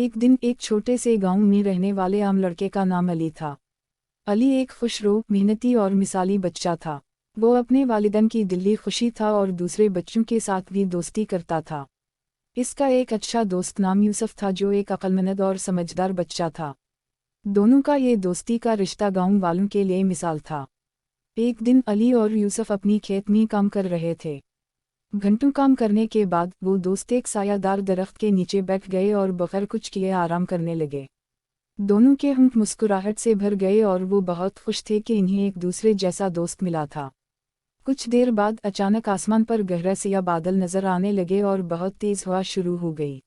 एक दिन एक छोटे से गांव में रहने वाले आम लड़के का नाम अली था। अली एक खुशरो, मेहनती और मिसाली बच्चा था। वो अपने वालिदैन की दिली खुशी था और दूसरे बच्चों के साथ भी दोस्ती करता था। इसका एक अच्छा दोस्त नाम यूसुफ था जो एक अक्लमंद और समझदार बच्चा था। दोनों का ये दोस्ती का रिश्ता गांव वालों के लिए मिसाल था। एक दिन अली और यूसुफ अपनी खेत में काम कर रहे थे। घंटों काम करने के बाद वो दोस्त एक सायादार दरख्त के नीचे बैठ गए और बगैर कुछ किए आराम करने लगे। दोनों के होंठ मुस्कुराहट से भर गए और वो बहुत खुश थे कि इन्हें एक दूसरे जैसा दोस्त मिला था। कुछ देर बाद अचानक आसमान पर गहरा सिया बादल नजर आने लगे और बहुत तेज हवा शुरू हो गई।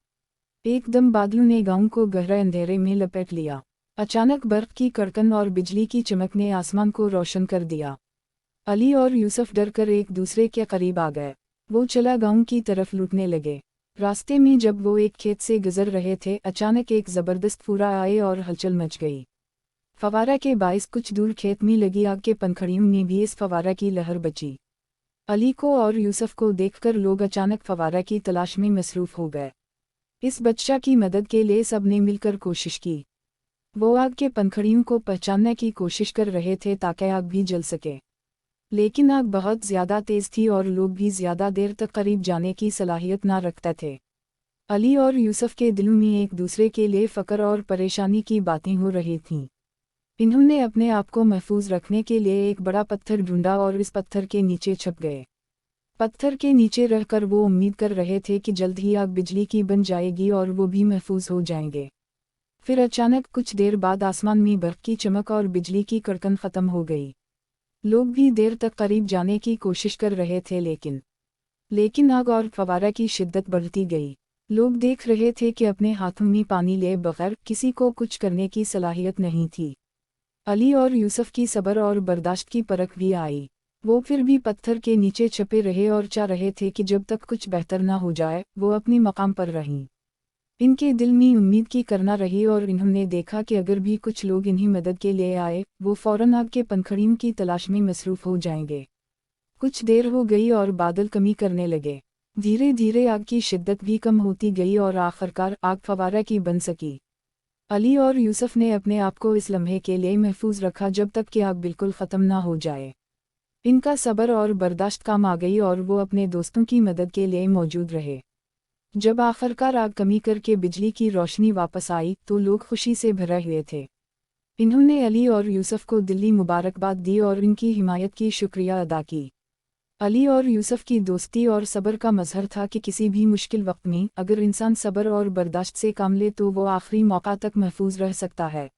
एकदम बादलों ने गांव को गहरे अंधेरे में लपेट लिया। अचानक बर्फ की कड़कन और बिजली की चमक ने आसमान को रोशन कर दिया। अली और यूसुफ डर कर एक दूसरे के करीब आ गए। वो चला गांव की तरफ लूटने लगे। रास्ते में जब वो एक खेत से गुजर रहे थे, अचानक एक जबरदस्त फूरा आए और हलचल मच गई। फवारा के बाइस कुछ दूर खेत में लगी आग के पंखड़ियों में भी इस फवारा की लहर बची। अली को और यूसुफ को देखकर लोग अचानक फवारा की तलाश में मसरूफ हो गए। इस बच्चा की मदद के लिए सबने मिलकर कोशिश की। वो आग के पंखड़ियों को पहचानने की कोशिश कर रहे थे ताकि आग भी जल सके, लेकिन आग बहुत ज़्यादा तेज़ थी और लोग भी ज़्यादा देर तक करीब जाने की सलाहियत ना रखते थे। अली और यूसुफ के दिलों में एक दूसरे के लिए फ़क्र और परेशानी की बातें हो रही थीं। इन्होंने अपने आप को महफूज रखने के लिए एक बड़ा पत्थर ढूंढा और इस पत्थर के नीचे छुप गए। पत्थर के नीचे रहकर वो उम्मीद कर रहे थे कि जल्द ही आग बिजली की बन जाएगी और वो भी महफूज हो जाएंगे। फिर अचानक कुछ देर बाद आसमान में बर्फ की चमक और बिजली की कड़कन ख़त्म हो गई। लोग भी देर तक करीब जाने की कोशिश कर रहे थे, लेकिन आग और फवारा की शिद्दत बढ़ती गई। लोग देख रहे थे कि अपने हाथों में पानी लिए बगैर किसी को कुछ करने की सलाहियत नहीं थी। अली और यूसुफ की सब्र और बर्दाश्त की परख भी आई। वो फिर भी पत्थर के नीचे छपे रहे और चाह रहे थे कि जब तक कुछ बेहतर ना हो जाए वो अपनी मकाम पर रहें। इनके दिल में उम्मीद की करना रही और इन्होंने देखा कि अगर भी कुछ लोग इन्हीं मदद के लिए आए, वो फौरन आग के पंखड़ियों की तलाश में मसरूफ हो जाएंगे। कुछ देर हो गई और बादल कमी करने लगे। धीरे धीरे आग की शिद्दत भी कम होती गई और आखिरकार आग फवारा की बन सकी। अली और यूसुफ ने अपने आप को इस लम्हे के लिए महफूज रखा जब तक कि आग बिल्कुल ख़त्म ना हो जाए। इनका सब्र और बर्दाश्त काम आ गई और वो अपने दोस्तों की मदद के लिए मौजूद रहे। जब आखिरकार आग कमी करके बिजली की रोशनी वापस आई तो लोग खुशी से भरे हुए थे। इन्होंने अली और यूसुफ को दिली मुबारकबाद दी और इनकी हिमायत की शुक्रिया अदा की। अली और यूसुफ की दोस्ती और सब्र का मजहर था कि किसी भी मुश्किल वक्त में अगर इंसान सब्र और बर्दाश्त से काम ले तो वो आखिरी मौका तक महफूज रह सकता है।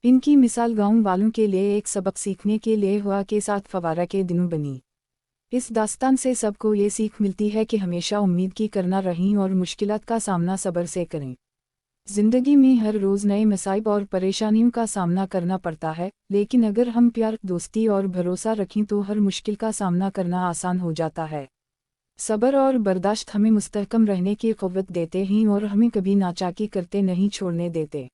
इनकी मिसाल गांव वालों के लिए एक सबक सीखने के लिए हुआ के साथ फवारा के दिनों बनी। इस दास्तान से सबको ये सीख मिलती है कि हमेशा उम्मीद की करना रहें और मुश्किलात का सामना सब्र से करें। ज़िंदगी में हर रोज़ नए मसाइब और परेशानियों का सामना करना पड़ता है, लेकिन अगर हम प्यार, दोस्ती और भरोसा रखें तो हर मुश्किल का सामना करना आसान हो जाता है। सब्र और बर्दाश्त हमें मुस्तहकम रहने की क़ुव्वत देते हैं और हमें कभी नाचाकी करते नहीं छोड़ने देते।